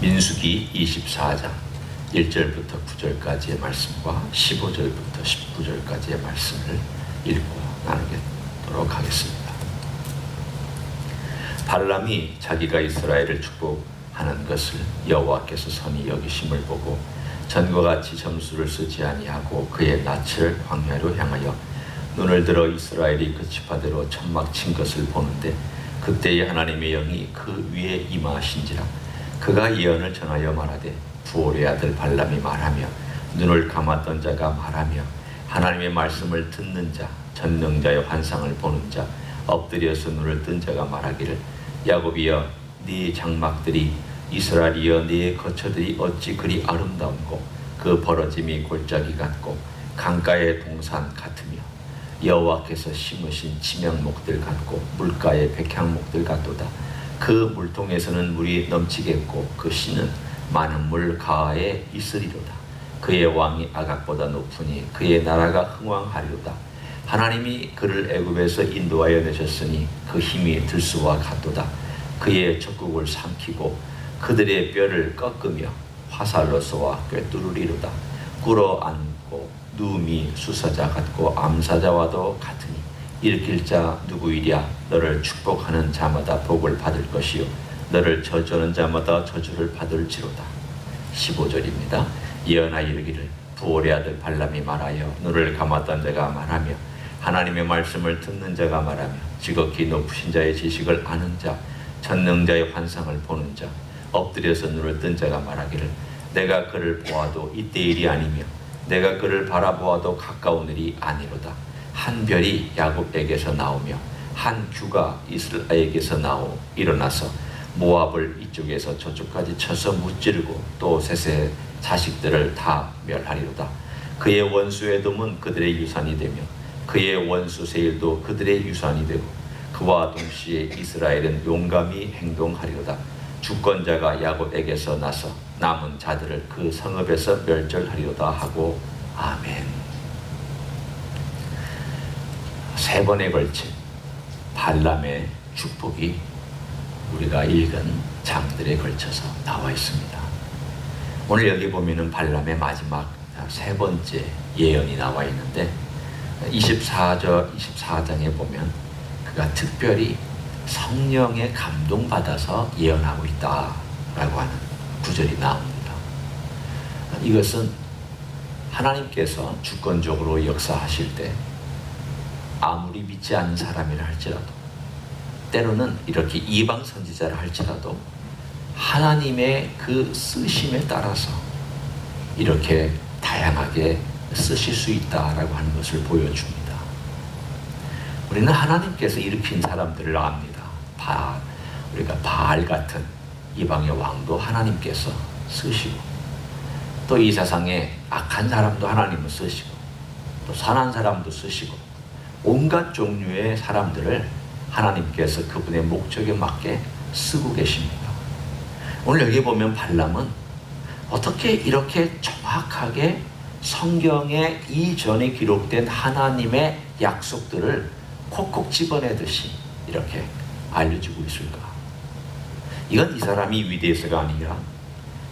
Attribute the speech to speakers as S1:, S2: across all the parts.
S1: 민수기 24장 1절부터 9절까지의 말씀과 15절부터 19절까지의 말씀을 읽고 나누도록 하겠습니다. 발람이 자기가 이스라엘을 축복하는 것을 여호와께서 선히 여기심을 보고 전과 같이 점수를 쓰지 아니하고 그의 낯을 광야로 향하여 눈을 들어 이스라엘이 그 지파대로 천막 친 것을 보는데 그때의 하나님의 영이 그 위에 임하신지라. 그가 예언을 전하여 말하되 부올의 아들 발람이 말하며 눈을 감았던 자가 말하며 하나님의 말씀을 듣는 자 전능자의 환상을 보는 자 엎드려서 눈을 뜬 자가 말하기를 야곱이여 네 장막들이 이스라엘이여 네 거처들이 어찌 그리 아름다운고 그 벌어짐이 골짜기 같고 강가의 동산 같으며 여호와께서 심으신 지명목들 같고 물가의 백향목들 같도다. 그 물통에서는 물이 넘치겠고 그 씨는 많은 물 가에 있으리로다. 그의 왕이 아각보다 높으니 그의 나라가 흥왕하리로다. 하나님이 그를 애굽에서 인도하여 내셨으니 그 힘이 들소와 같도다. 그의 적국을 삼키고 그들의 뼈를 꺾으며 화살로 쏘아 꿰뚫으리로다. 꿇어앉고 누움이 수사자 같고 암사자와도 같으니 일으킬 자 누구이랴. 너를 축복하는 자마다 복을 받을 것이요 너를 저주하는 자마다 저주를 받을지로다. 15절입니다. 예언하 이르기를 부올의 아들 발람이 말하여 눈을 감았던 자가 말하며 하나님의 말씀을 듣는 자가 말하며 지극히 높으신 자의 지식을 아는 자 전능자의 환상을 보는 자 엎드려서 눈을 뜬 자가 말하기를 내가 그를 보아도 이때 일이 아니며 내가 그를 바라보아도 가까운 일이 아니로다. 한 별이 야곱에게서 나오며 한 규가 이스라엘에게서 일어나서 모압을 이쪽에서 저쪽까지 쳐서 무찌르고 또 셋의 자식들을 다 멸하리로다. 그의 원수 에돔은 그들의 유산이 되며 그의 원수 세일도 그들의 유산이 되고 그와 동시에 이스라엘은 용감히 행동하리로다. 주권자가 야곱에게서 나서 남은 자들을 그 성읍에서 멸절하리로다 하고 아멘. 세 번에 걸친 발람의 축복이 우리가 읽은 장들에 걸쳐서 나와 있습니다. 오늘 여기 보면은 발람의 마지막 세 번째 예언이 나와 있는데 24장에 보면 그가 특별히 성령에 감동받아서 예언하고 있다라고 하는 구절이 나옵니다. 이것은 하나님께서 주권적으로 역사하실 때 아무리 믿지 않는 사람이라 할지라도 때로는 이렇게 이방 선지자라 할지라도 하나님의 그 쓰심에 따라서 이렇게 다양하게 쓰실 수 있다라고 하는 것을 보여줍니다. 우리는 하나님께서 일으킨 사람들을 압니다. 우리가 바알 같은 이방의 왕도 하나님께서 쓰시고 또 이 세상에 악한 사람도 하나님은 쓰시고 또 선한 사람도 쓰시고 온갖 종류의 사람들을 하나님께서 그분의 목적에 맞게 쓰고 계십니다. 오늘 여기 보면 발람은 어떻게 이렇게 정확하게 성경에 이전에 기록된 하나님의 약속들을 콕콕 집어내듯이 이렇게 알려주고 있을까? 이건 이 사람이 위대해서가 아니라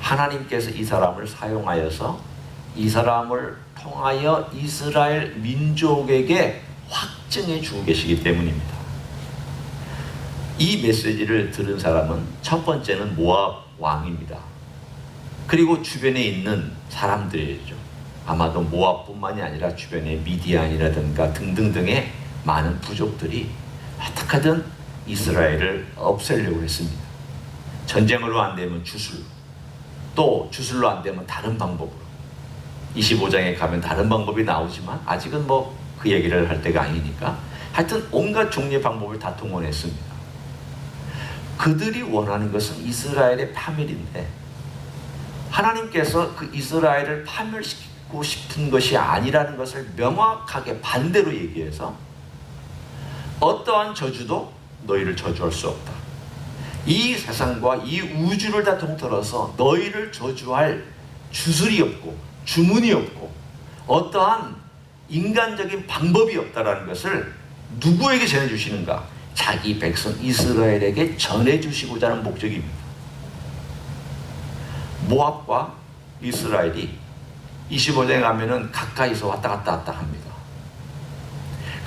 S1: 하나님께서 이 사람을 사용하여서 이 사람을 통하여 이스라엘 민족에게 확증해 주고 계시기 때문입니다. 이 메시지를 들은 사람은 첫 번째는 모압 왕입니다. 그리고 주변에 있는 사람들이죠. 아마도 모압뿐만이 아니라 주변에 미디안이라든가 등등등의 많은 부족들이 어떻게든 이스라엘을 없애려고 했습니다. 전쟁으로 안 되면 주술로, 또 주술로 안 되면 다른 방법으로. 25장에 가면 다른 방법이 나오지만 아직은 뭐 그 얘기를 할 때가 아니니까 하여튼 온갖 종류의 방법을 다 동원했습니다. 그들이 원하는 것은 이스라엘의 파멸인데 하나님께서 그 이스라엘을 파멸시키고 싶은 것이 아니라는 것을 명확하게 반대로 얘기해서 어떠한 저주도 너희를 저주할 수 없다. 이 세상과 이 우주를 다 통틀어서 너희를 저주할 주술이 없고 주문이 없고 어떠한 인간적인 방법이 없다라는 것을 누구에게 전해주시는가? 자기 백성 이스라엘에게 전해주시고자 하는 목적입니다. 모압과 이스라엘이 25장에 가면은 가까이서 왔다 갔다 합니다.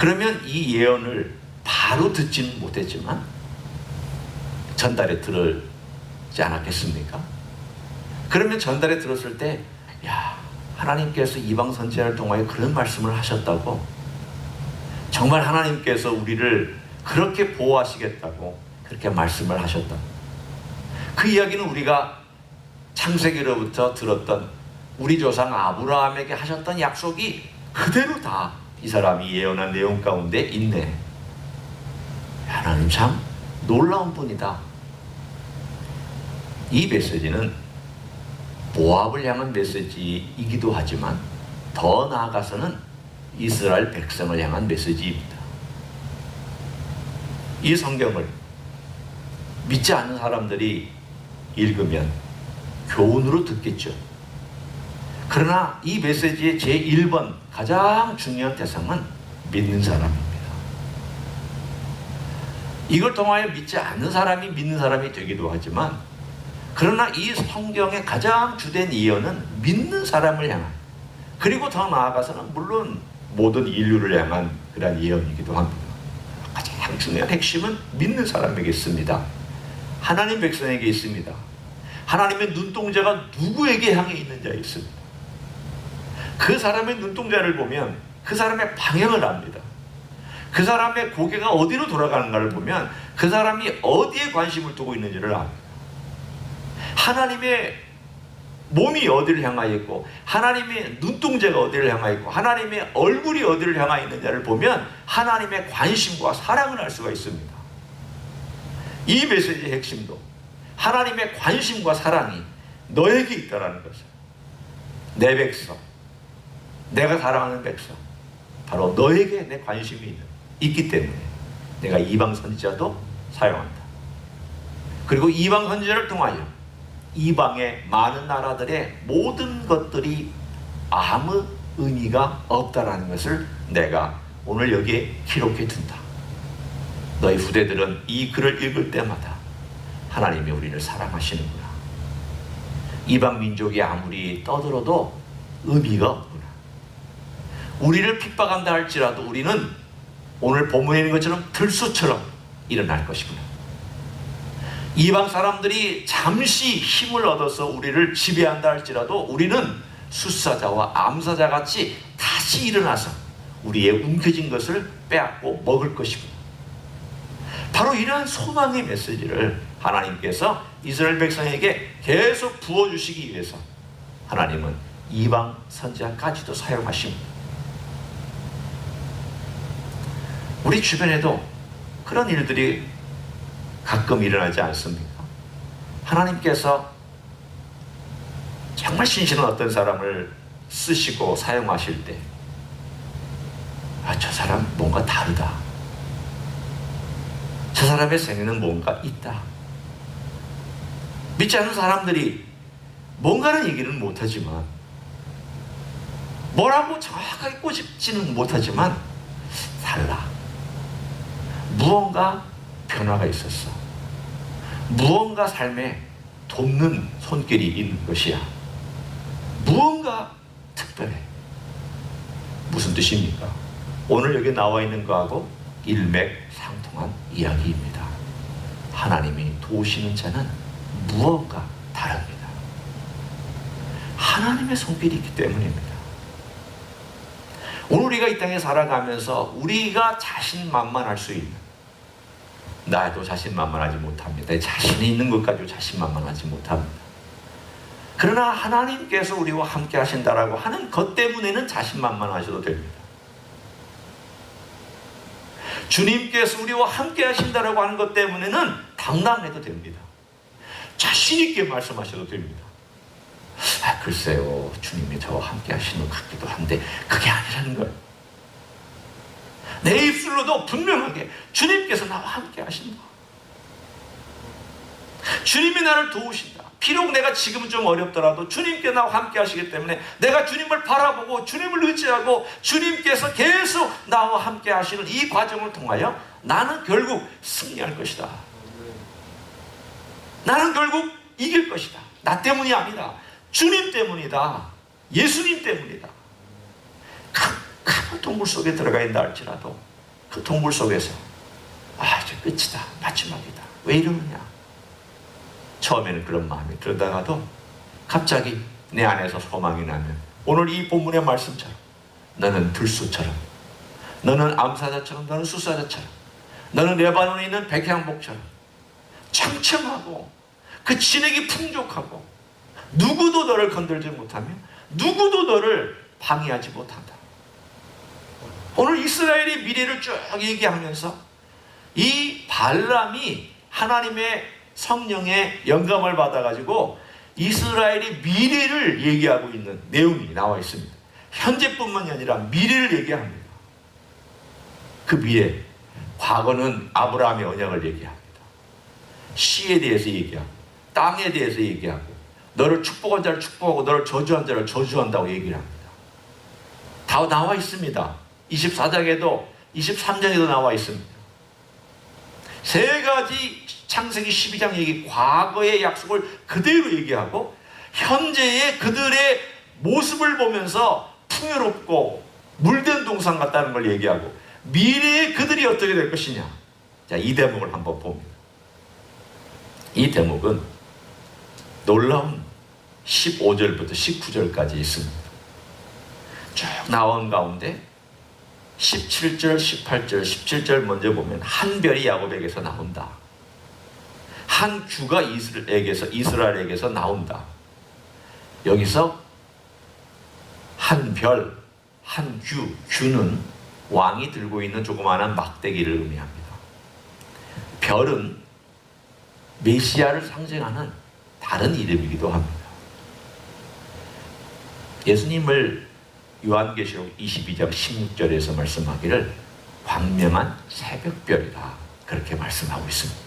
S1: 그러면 이 예언을 바로 듣지는 못했지만 전달에 들었지 않았겠습니까? 그러면 전달에 들었을 때, 야, 하나님께서 이방 선지자를 통하여 그런 말씀을 하셨다고, 정말 하나님께서 우리를 그렇게 보호하시겠다고 그렇게 말씀을 하셨다. 그 이야기는 우리가 창세기로부터 들었던 우리 조상 아브라함에게 하셨던 약속이 그대로 다 이 사람이 예언한 내용 가운데 있네. 하나님 참 놀라운 분이다. 이 메시지는 모압을 향한 메시지이기도 하지만 더 나아가서는 이스라엘 백성을 향한 메시지입니다. 이 성경을 믿지 않는 사람들이 읽으면 교훈으로 듣겠죠. 그러나 이 메시지의 제1번 가장 중요한 대상은 믿는 사람입니다. 이걸 통하여 믿지 않는 사람이 믿는 사람이 되기도 하지만, 그러나 이 성경의 가장 주된 예언은 믿는 사람을 향한, 그리고 더 나아가서는 물론 모든 인류를 향한 그런 예언이기도 합니다. 가장 중요한 핵심은 믿는 사람에게 있습니다. 하나님 백성에게 있습니다. 하나님의 눈동자가 누구에게 향해 있는지에 있습니다. 그 사람의 눈동자를 보면 그 사람의 방향을 압니다. 그 사람의 고개가 어디로 돌아가는가를 보면 그 사람이 어디에 관심을 두고 있는지를 압니다. 하나님의 몸이 어디를 향하여 있고, 하나님의 눈동자가 어디를 향하여 있고, 하나님의 얼굴이 어디를 향하여 있는지를 보면 하나님의 관심과 사랑을 알 수가 있습니다. 이 메시지의 핵심도 하나님의 관심과 사랑이 너에게 있다는 것을, 내 백성, 내가 사랑하는 백성, 바로 너에게 내 관심이 있기 때문에 내가 이방 선지자도 사용한다. 그리고 이방 선지자를 통하여 이방의 많은 나라들의 모든 것들이 아무 의미가 없다라는 것을 내가 오늘 여기에 기록해 둔다. 너희 후대들은 이 글을 읽을 때마다 하나님이 우리를 사랑하시는구나. 이방 민족이 아무리 떠들어도 의미가 없구나. 우리를 핍박한다 할지라도 우리는 오늘 본문에 있는 것처럼 들소처럼 일어날 것이구나. 이방 사람들이 잠시 힘을 얻어서 우리를 지배한다 할지라도 우리는 숫사자와 암사자 같이 다시 일어나서 우리의 움켜진 것을 빼앗고 먹을 것이구나. 바로 이러한 소망의 메시지를 하나님께서 이스라엘 백성에게 계속 부어주시기 위해서 하나님은 이방 선지자까지도 사용하십니다. 우리 주변에도 그런 일들이 가끔 일어나지 않습니까? 하나님께서 정말 신실한 어떤 사람을 쓰시고 사용하실 때, 저 사람 뭔가 다르다. 저 사람의 생애는 뭔가 있다. 믿지 않는 사람들이 뭔가는 얘기는 못하지만, 뭐라고 정확하게 꼬집지는 못하지만 달라. 무언가 변화가 있었어. 무언가 삶에 돕는 손길이 있는 것이야. 무언가 특별해. 무슨 뜻입니까? 오늘 여기 나와 있는 거하고 일맥상통한 이야기입니다. 하나님이 도우시는 자는 무언가 다릅니다. 하나님의 손길이 있기 때문입니다. 오늘 우리가 이 땅에 살아가면서 우리가 자신만만할 수 있는, 나도 자신만만하지 못합니다. 자신이 있는 것 가지고 자신만만하지 못합니다. 그러나 하나님께서 우리와 함께 하신다라고 하는 것 때문에는 자신만만하셔도 됩니다. 주님께서 우리와 함께 하신다라고 하는 것 때문에는 당당해도 됩니다. 자신 있게 말씀하셔도 됩니다. 글쎄요, 주님이 저와 함께 하시는 것 같기도 한데 그게 아니라는 거예요. 내 입술로도 분명하게 주님께서 나와 함께 하신다. 주님이 나를 도우신다. 비록 내가 지금은 좀 어렵더라도 주님께 나와 함께 하시기 때문에 내가 주님을 바라보고 주님을 의지하고 주님께서 계속 나와 함께 하시는 이 과정을 통하여 나는 결국 승리할 것이다. 나는 결국 이길 것이다. 나 때문이 아니다. 주님 때문이다. 예수님 때문이다. 큰 동굴 속에 들어가 있다 할지라도 그 동굴 속에서 이제 끝이다. 마지막이다. 왜 이러느냐. 처음에는 그런 마음이 들다가도 갑자기 내 안에서 소망이 나면 오늘 이 본문의 말씀처럼 너는 들소처럼, 너는 암사자처럼, 너는 수사자처럼, 너는 레바논에 있는 백향목처럼 청청하고 그 진액이 풍족하고 누구도 너를 건들지 못하며 누구도 너를 방해하지 못한다. 오늘 이스라엘의 미래를 쭉 얘기하면서 이 발람이 하나님의 성령의 영감을 받아가지고 이스라엘의 미래를 얘기하고 있는 내용이 나와 있습니다. 현재뿐만이 아니라 미래를 얘기합니다. 그 미래, 과거는 아브라함의 언약을 얘기합니다. 씨에 대해서 얘기하고 땅에 대해서 얘기하고 너를 축복한 자를 축복하고 너를 저주한 자를 저주한다고 얘기를 합니다. 다 나와 있습니다. 24장에도 23장에도 나와 있습니다. 세 가지 창세기 12장 얘기, 과거의 약속을 그대로 얘기하고 현재의 그들의 모습을 보면서 풍요롭고 물된 동산 같다는 걸 얘기하고 미래의 그들이 어떻게 될 것이냐. 자, 이 대목을 한번 봅니다. 이 대목은 놀라운 15절부터 19절까지 있습니다. 쭉 나온 가운데 17절, 18절, 17절 먼저 보면 한 별이 야곱에게서 나온다. 한 규가 이스라엘에게서 나온다. 여기서 한 별, 한 규, 규는 왕이 들고 있는 조그마한 막대기를 의미합니다. 별은 메시아를 상징하는 다른 이름이기도 합니다. 예수님을 요한계시록 22장 16절에서 말씀하기를 광명한 새벽별이다, 그렇게 말씀하고 있습니다.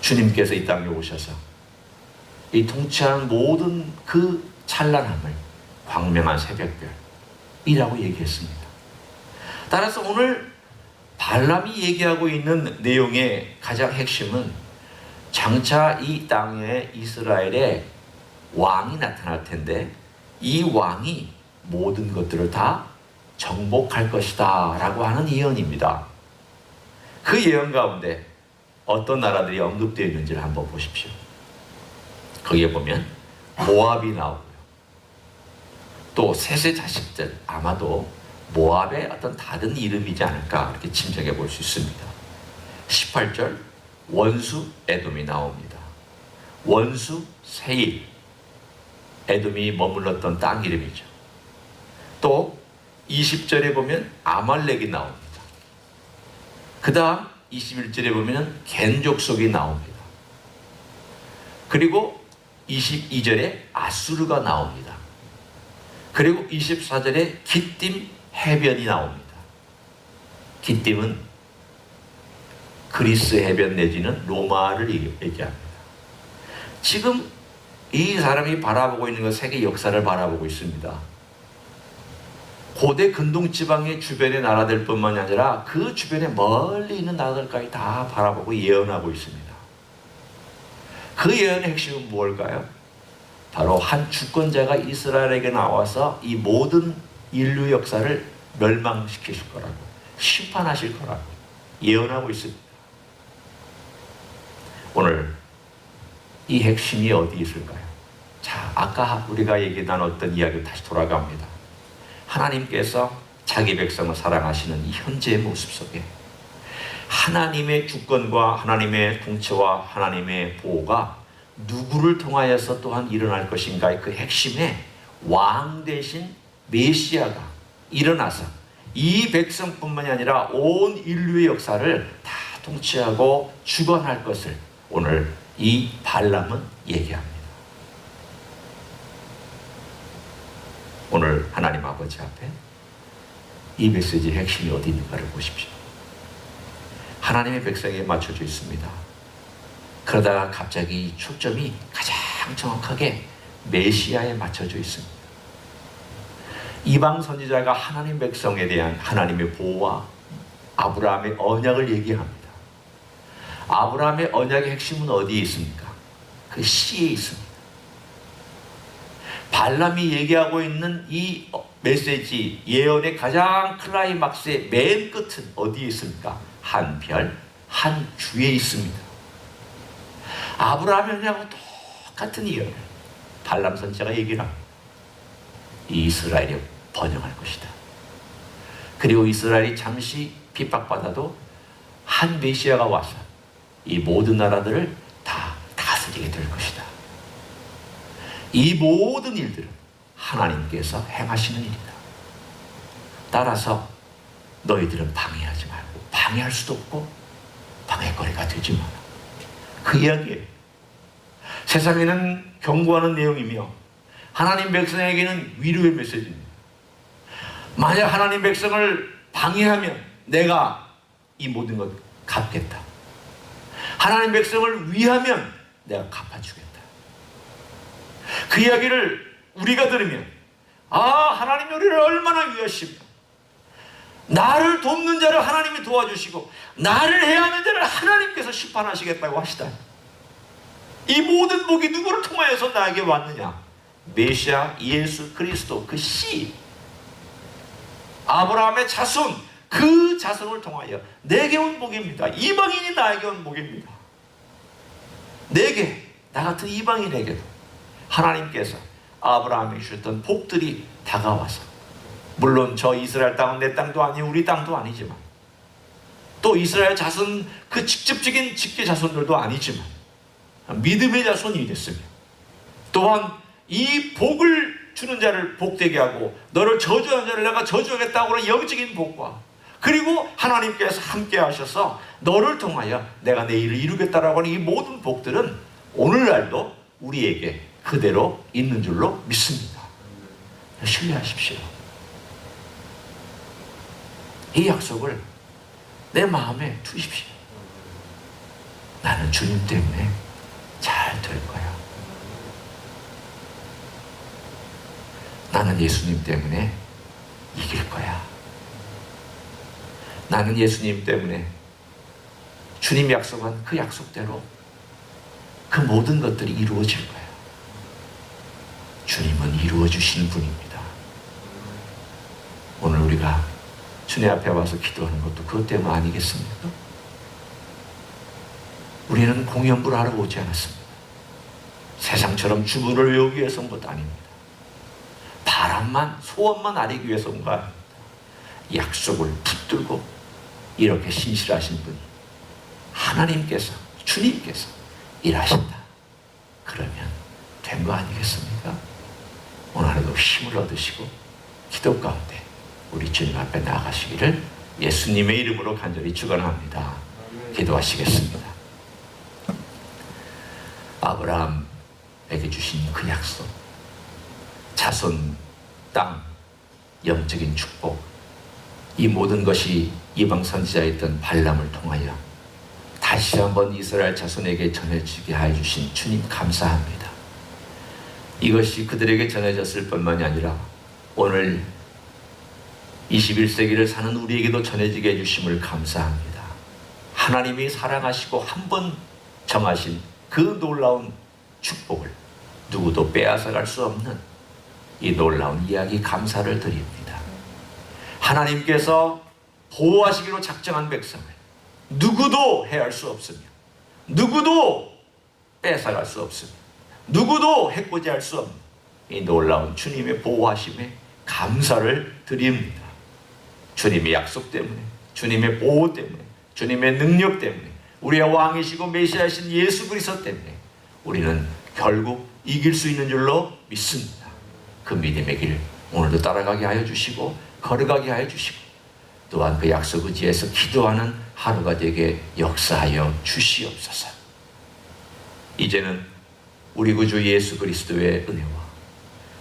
S1: 주님께서 이 땅에 오셔서 이 통치하는 모든 그 찬란함을 광명한 새벽별이라고 얘기했습니다. 따라서 오늘 발람이 얘기하고 있는 내용의 가장 핵심은 장차 이 땅에 이스라엘에 왕이 나타날 텐데 이 왕이 모든 것들을 다 정복할 것이다 라고 하는 예언입니다. 그 예언 가운데 어떤 나라들이 언급되어 있는지를 한번 보십시오. 거기에 보면 모압이 나오고요. 또 셋의 자식들, 아마도 모압의 어떤 다른 이름이지 않을까 이렇게 짐작해 볼 수 있습니다. 18절 원수 에돔이 나옵니다. 원수 세일, 에돔이 머물렀던 땅 이름이죠. 또 20절에 보면 아말렉이 나옵니다. 그 다음 21절에 보면 겐 족속이 나옵니다. 그리고 22절에 아수르가 나옵니다. 그리고 24절에 기띔 해변이 나옵니다. 기띔은 그리스 해변 내지는 로마를 얘기합니다. 지금 이 사람이 바라보고 있는 건 세계 역사를 바라보고 있습니다. 고대 근동지방의 주변의 나라들 뿐만이 아니라 그 주변에 멀리 있는 나라들까지 다 바라보고 예언하고 있습니다. 그 예언의 핵심은 무엇일까요? 바로 한 주권자가 이스라엘에게 나와서 이 모든 인류 역사를 멸망시키실 거라고, 심판하실 거라고 예언하고 있습니다. 오늘 이 핵심이 어디 있을까요? 자, 아까 우리가 얘기 나눴던 이야기로 다시 돌아갑니다. 하나님께서 자기 백성을 사랑하시는 이 현재의 모습 속에 하나님의 주권과 하나님의 통치와 하나님의 보호가 누구를 통하여서 또한 일어날 것인가의 그 핵심에 왕 대신 메시아가 일어나서 이 백성뿐만이 아니라 온 인류의 역사를 다 통치하고 주관할 것을 오늘 이 발람은 얘기합니다. 오늘 하나님 아버지 앞에 이 메시지의 핵심이 어디 있는가를 보십시오. 하나님의 백성에 맞춰져 있습니다. 그러다가 갑자기 초점이 가장 정확하게 메시아에 맞춰져 있습니다. 이방 선지자가 하나님 백성에 대한 하나님의 보호와 아브라함의 언약을 얘기합니다. 아브라함의 언약의 핵심은 어디에 있습니까? 그 씨에 있습니다. 발람이 얘기하고 있는 이 메시지 예언의 가장 클라이막스의 맨 끝은 어디에 있습니까? 한 별, 한 주에 있습니다. 아브라함하고 똑같은 예언을 발람 선지자가 얘기를 합니다. 이스라엘이 번영할 것이다. 그리고 이스라엘이 잠시 핍박받아도 한 메시아가 와서 이 모든 나라들을 다 다스리게 될 것이다. 이 모든 일들은 하나님께서 행하시는 일이다. 따라서 너희들은 방해하지 말고, 방해할 수도 없고 방해거리가 되지 마라. 그 이야기예요. 세상에는 경고하는 내용이며 하나님 백성에게는 위로의 메시지입니다. 만약 하나님 백성을 방해하면 내가 이 모든 것 갚겠다. 하나님 백성을 위하면 내가 갚아주겠다. 그 이야기를 우리가 들으면 하나님 우리를 얼마나 위하시며 나를 돕는 자를 하나님이 도와주시고 나를 해하는 자를 하나님께서 심판하시겠다고 하시다. 이 모든 복이 누구를 통하여서 나에게 왔느냐? 메시아 예수 그리스도 그 씨, 아브라함의 자손, 그 자손을 통하여 내게 온 복입니다. 이방인이 나에게 온 복입니다. 내게, 나 같은 이방인에게도 하나님께서 아브라함이 주셨던 복들이 다가와서, 물론 저 이스라엘 땅은 내 땅도 아니고 우리 땅도 아니지만, 또 이스라엘 자손 그 직접적인 직계 자손들도 아니지만 믿음의 자손이 됐으며, 또한 이 복을 주는 자를 복되게 하고 너를 저주하는 자를 내가 저주하겠다고 하는 영적인 복과, 그리고 하나님께서 함께 하셔서 너를 통하여 내가 내 일을 이루겠다라고 하는 이 모든 복들은 오늘날도 우리에게 그대로 있는 줄로 믿습니다. 신뢰하십시오. 이 약속을 내 마음에 두십시오. 나는 주님 때문에 잘 될 거야. 나는 예수님 때문에 이길 거야. 나는 예수님 때문에 주님 약속한 그 약속대로 그 모든 것들이 이루어질 거야. 주님은 이루어 주시는 분입니다. 오늘 우리가 주님 앞에 와서 기도하는 것도 그것 때문 아니겠습니까? 우리는 공연부를 하러 오지 않았습니다. 세상처럼 주문을 외우기 위해서 온 것도 아닙니다. 바람만, 소원만 아리기 위해서 온 거 아닙니다. 약속을 붙들고 이렇게 신실하신 분이 하나님께서, 주님께서 일하신다. 그러면 된 거 아니겠습니까? 오늘 하루도 힘을 얻으시고 기도 가운데 우리 주님 앞에 나아가시기를 예수님의 이름으로 간절히 축원합니다. 기도하시겠습니다. 아브라함에게 주신 그 약속, 자손, 땅, 영적인 축복, 이 모든 것이 이방 선지자였던 발람을 통하여 다시 한번 이스라엘 자손에게 전해지게 해주신 주님 감사합니다. 이것이 그들에게 전해졌을 뿐만이 아니라 오늘 21세기를 사는 우리에게도 전해지게 해주심을 감사합니다. 하나님이 사랑하시고 한 번 정하신 그 놀라운 축복을 누구도 빼앗아갈 수 없는 이 놀라운 이야기 감사를 드립니다. 하나님께서 보호하시기로 작정한 백성을 누구도 해할 수 없으며 누구도 뺏어갈 수 없으며 누구도 해코지할 수 없는 이 놀라운 주님의 보호하심에 감사를 드립니다. 주님의 약속 때문에, 주님의 보호 때문에, 주님의 능력 때문에, 우리의 왕이시고 메시아이신 예수 그리스도 때문에 우리는 결국 이길 수 있는 줄로 믿습니다. 그 믿음의 길 오늘도 따라가게 하여 주시고 걸어가게 하여 주시고, 또한 그 약속 의지에서 기도하는 하루가 되게 역사하여 주시옵소서. 이제는 우리 구주 예수 그리스도의 은혜와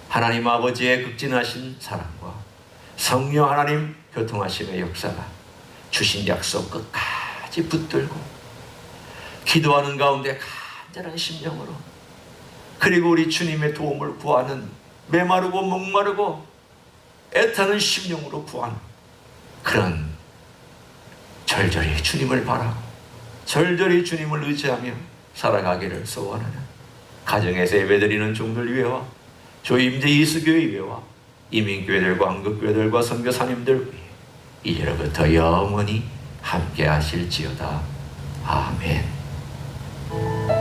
S1: 하나님 아버지의 극진하신 사랑과 성령 하나님 교통하심의 역사가 주신 약속 끝까지 붙들고 기도하는 가운데 간절한 심령으로, 그리고 우리 주님의 도움을 구하는 메마르고 목마르고 애타는 심령으로 구하는 그런 절절히 주님을 바라고 절절히 주님을 의지하며 살아가기를 소원하는 가정에서 예배드리는 종들 위에와 조임제 이수교회 위에와 이민교회들과 한국교회들과 선교사님들 위에 이제로부터 영원히 함께 하실지어다. 아멘.